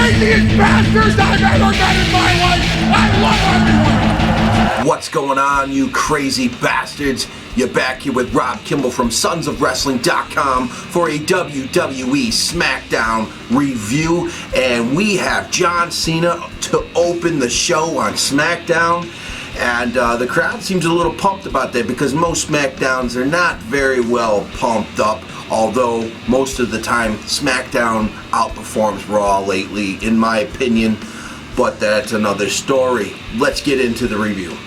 craziest bastards I've ever met in my life. I love everyone. What's going on, you crazy bastards? You're back here with Rob Kimball from sonsofwrestling.com for a WWE Smackdown review, and we have John Cena to open the show on Smackdown. And the crowd seems a little pumped about that because most Smackdowns are not very well pumped up, although most of the time Smackdown outperforms Raw lately, in my opinion, but that's another story. Let's get into the review.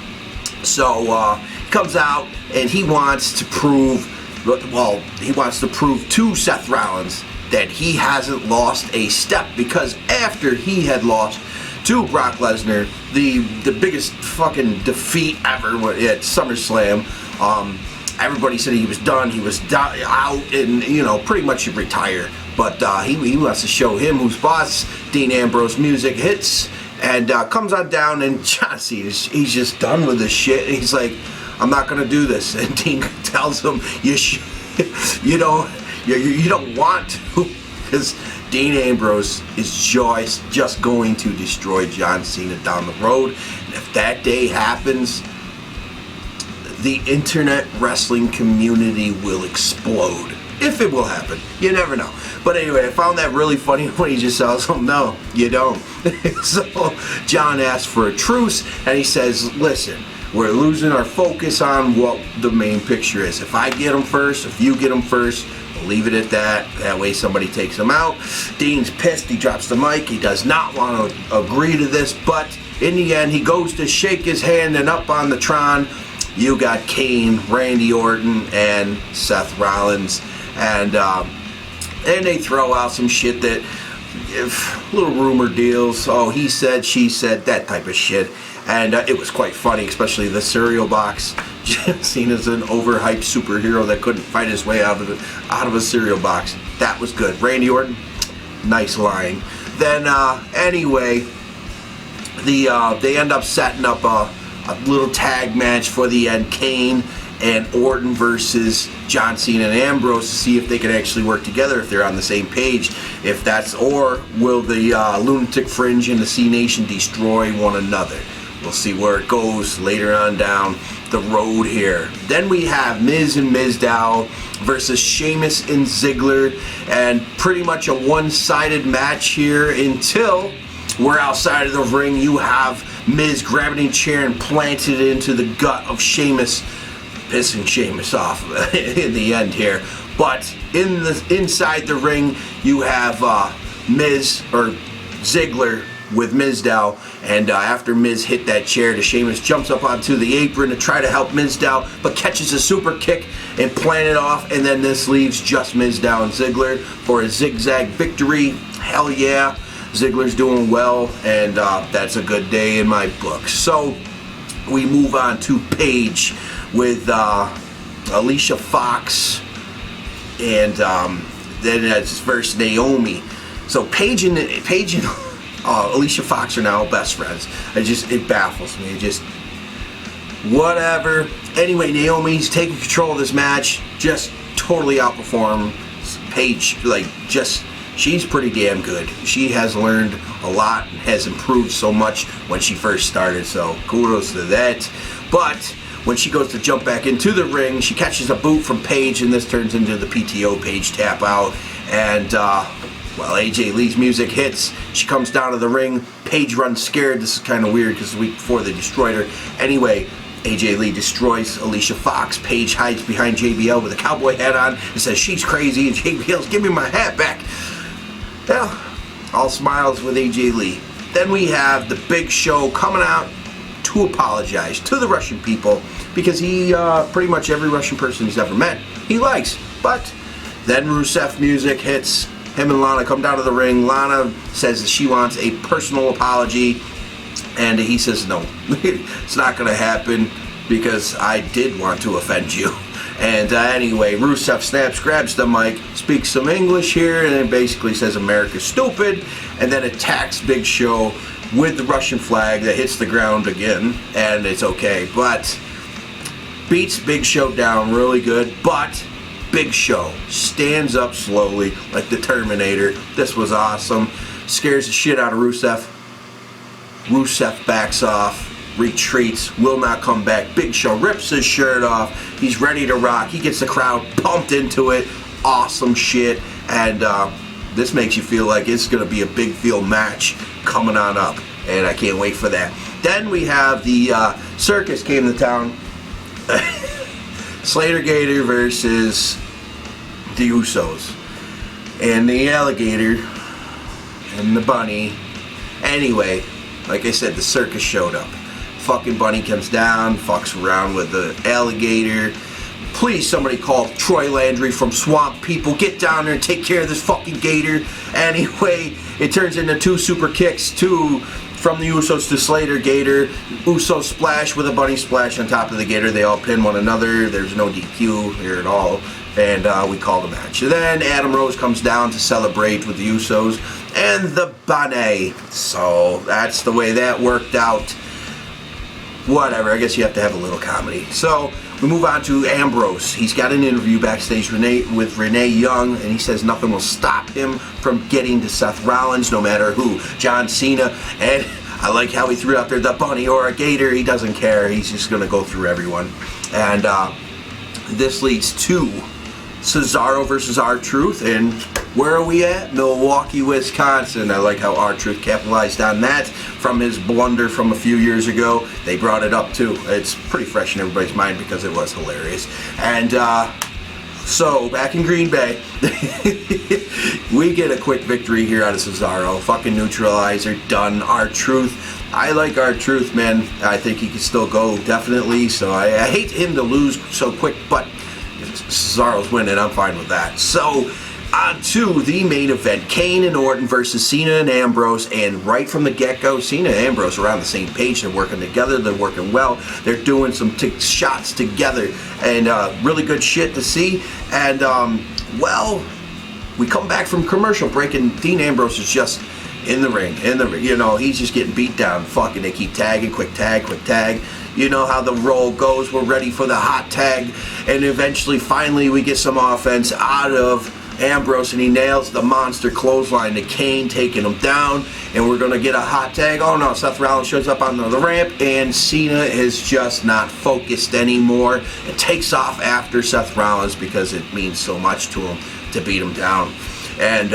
So he comes out and he wants to prove to Seth Rollins that he hasn't lost a step, because after he had lost to Brock Lesnar, the biggest fucking defeat ever at SummerSlam, everybody said he was done, he was out, and pretty much should retire. But he wants to show him who's boss. Dean Ambrose music hits and comes on down, and John Cena, he's just done with this shit. He's like, I'm not gonna do this. And Dean tells him, you don't want to, because Dean Ambrose is just going to destroy John Cena down the road. And if that day happens, the internet wrestling community will explode. If it will happen. You never know. But anyway, I found that really funny when he just tells him, no, you don't. So John asks for a truce, and he says, listen, we're losing our focus on what the main picture is. If I get him first, if you get him first, we'll leave it at that. That way somebody takes him out. Dean's pissed. He drops the mic. He does not want to agree to this, but in the end, he goes to shake his hand, and up on the Tron, you got Kane, Randy Orton, and Seth Rollins. And they throw out some shit that, little rumor deals. Oh, he said, she said, that type of shit. And it was quite funny, especially the cereal box. Seen as an overhyped superhero that couldn't fight his way out of a cereal box. That was good. Randy Orton, nice line. Then anyway, they end up setting up a little tag match for the end. Kane and Orton versus John Cena and Ambrose, to see if they can actually work together, if they're on the same page. If that's, or will the Lunatic Fringe and the C Nation destroy one another? We'll see where it goes later on down the road here. Then we have Miz and Mizdow versus Sheamus and Ziggler, and pretty much a one-sided match here until we're outside of the ring. You have Miz grabbing a chair and planting it into the gut of Sheamus, pissing Sheamus off in the end here. But inside the ring, you have Miz or Ziggler with Mizdow, and after Miz hit that chair, the Sheamus jumps up onto the apron to try to help Mizdow, but catches a super kick and plant it off, and then this leaves just Mizdow and Ziggler for a zigzag victory. Hell yeah, Ziggler's doing well, and that's a good day in my book. So we move on to Paige with Alicia Fox, and then that's versus Naomi. So Paige and Alicia Fox are now best friends. It baffles me. Whatever. Anyway, Naomi's taking control of this match. Just totally outperformed Paige. She's pretty damn good. She has learned a lot and has improved so much when she first started. So kudos to that. But when she goes to jump back into the ring, she catches a boot from Paige, and this turns into the PTO Paige tap out. And AJ Lee's music hits, she comes down to the ring. Paige runs scared. This is kind of weird because the week before they destroyed her. Anyway, AJ Lee destroys Alicia Fox. Paige hides behind JBL with a cowboy hat on and says she's crazy, and JBL's, give me my hat back. Well, all smiles with AJ Lee. Then we have the Big Show coming out to apologize to the Russian people, because he, pretty much every Russian person he's ever met, he likes. But then Rusev music hits. Him and Lana come down to the ring. Lana says that she wants a personal apology, and he says no, it's not going to happen, because I did want to offend you. And anyway, Rusev snaps, grabs the mic, speaks some English here, and then basically says America's stupid, and then attacks Big Show with the Russian flag that hits the ground again, and it's okay. But beats Big Show down really good, but Big Show stands up slowly like the Terminator. This was awesome. scares the shit out of Rusev. Rusev backs off, retreats, will not come back. Big Show rips his shirt off. He's ready to rock. He gets the crowd pumped into it. Awesome shit. And this makes you feel like it's going to be a big field match coming on up. And I can't wait for that. Then we have the circus came to town. Slater Gator versus the Usos. And the alligator and the bunny. Anyway, like I said, the circus showed up. Fucking bunny comes down, fucks around with the alligator. Please, somebody call Troy Landry from Swamp People. Get down there and take care of this fucking gator. Anyway, it turns into 2 super kicks. 2 from the Usos to Slater Gator. Usos splash with a bunny splash on top of the Gator. They all pin one another. There's no DQ here at all. And we call the match. And then Adam Rose comes down to celebrate with the Usos and the bunny. So that's the way that worked out. Whatever, I guess you have to have a little comedy. So we move on to Ambrose. He's got an interview backstage with Renee Young, and he says nothing will stop him from getting to Seth Rollins, no matter who. John Cena, and I like how he threw out there the bunny or a gator. He doesn't care. He's just going to go through everyone. And this leads to Cesaro versus R-Truth, and where are we at? Milwaukee, Wisconsin. I like how R-Truth capitalized on that from his blunder from a few years ago. They brought it up too. It's pretty fresh in everybody's mind because it was hilarious. And so back in Green Bay, we get a quick victory here out of Cesaro. Fucking neutralizer, done. R-Truth. I like R-Truth, man. I think he can still go, definitely. So I hate him to lose so quick, but Cesaro's winning, I'm fine with that. So, on to the main event. Kane and Orton versus Cena and Ambrose. And right from the get-go, Cena and Ambrose are on the same page. They're working together. They're working well. They're doing some shots together. And really good shit to see. And, well, we come back from commercial break, and Dean Ambrose is just in the ring. You know, he's just getting beat down. Fucking, they keep tagging, quick tag. You know how the roll goes. We're ready for the hot tag. And eventually, finally, we get some offense out of Ambrose, and he nails the monster clothesline to Kane, taking him down. And we're going to get a hot tag. Oh, no. Seth Rollins shows up on the ramp, and Cena is just not focused anymore. It takes off after Seth Rollins because it means so much to him to beat him down. And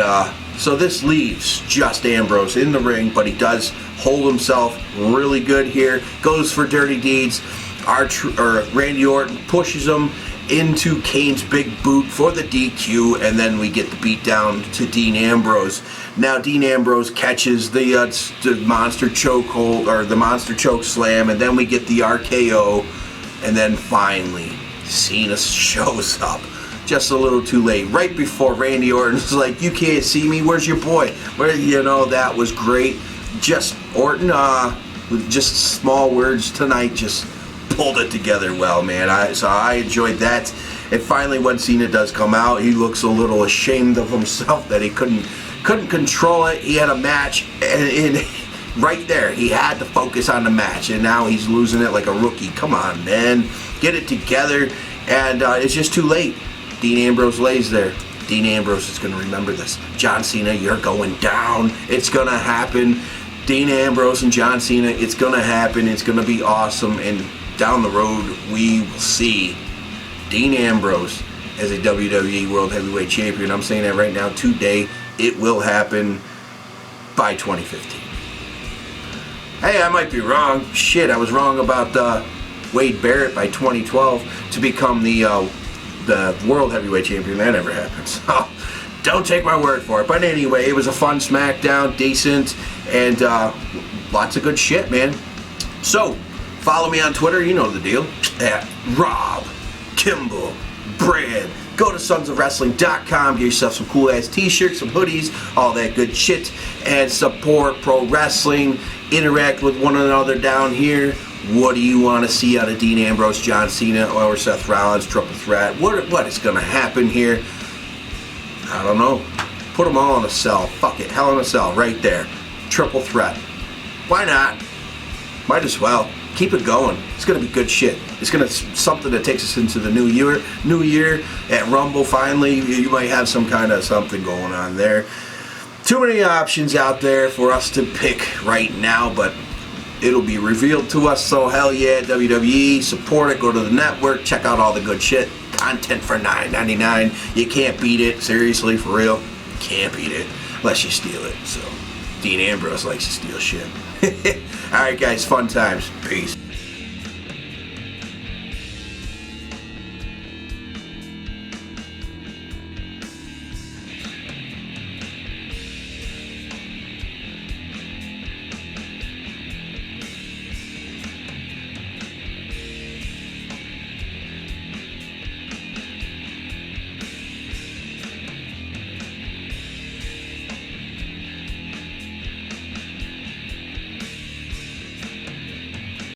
so this leaves just Ambrose in the ring, but he does hold himself really good here. Goes for dirty deeds. Randy Orton pushes him into Kane's big boot for the DQ, and then we get the beat down to Dean Ambrose. Now Dean Ambrose catches the monster chokehold, or the monster choke slam, and then we get the RKO, and then finally Cena shows up. Just a little too late. Right before Randy Orton's like, you can't see me, where's your boy? That was great. Just Orton, with just small words tonight, just pulled it together well, man. So I enjoyed that. And finally, when Cena does come out, he looks a little ashamed of himself that he couldn't control it. He had a match, and right there, he had to focus on the match, and now he's losing it like a rookie. Come on, man. Get it together. And it's just too late. Dean Ambrose lays there. Dean Ambrose is going to remember this. John Cena, you're going down. It's going to happen. Dean Ambrose and John Cena, it's going to happen. It's going to be awesome. And down the road, we will see Dean Ambrose as a WWE World Heavyweight Champion. I'm saying that right now, today. It will happen by 2015. Hey, I might be wrong. Shit, I was wrong about Wade Barrett by 2012 to become the World Heavyweight Champion. That never happened. So don't take my word for it. But anyway, it was a fun SmackDown, decent, and lots of good shit, man. So follow me on Twitter. You know the deal. At Rob Kimball Brand. Go to sonsofwrestling.com. Get yourself some cool ass t-shirts, some hoodies, all that good shit, and support pro wrestling. Interact with one another down here. What do you want to see out of Dean Ambrose, John Cena, or Seth Rollins, triple threat? What is going to happen here? I don't know. Put them all in a cell. Fuck it. Hell in a cell right there. Triple threat. Why not? Might as well. Keep it going. It's going to be good shit. It's going to something that takes us into the new year. At Rumble, finally, you might have some kind of something going on there. Too many options out there for us to pick right now, but it'll be revealed to us. So hell yeah, WWE, support it. Go to the network, check out all the good shit. Content for $9.99. You can't beat it. Seriously, for real, can't beat it unless you steal it. So Dean Ambrose likes to steal shit. All right, guys, fun times. Peace.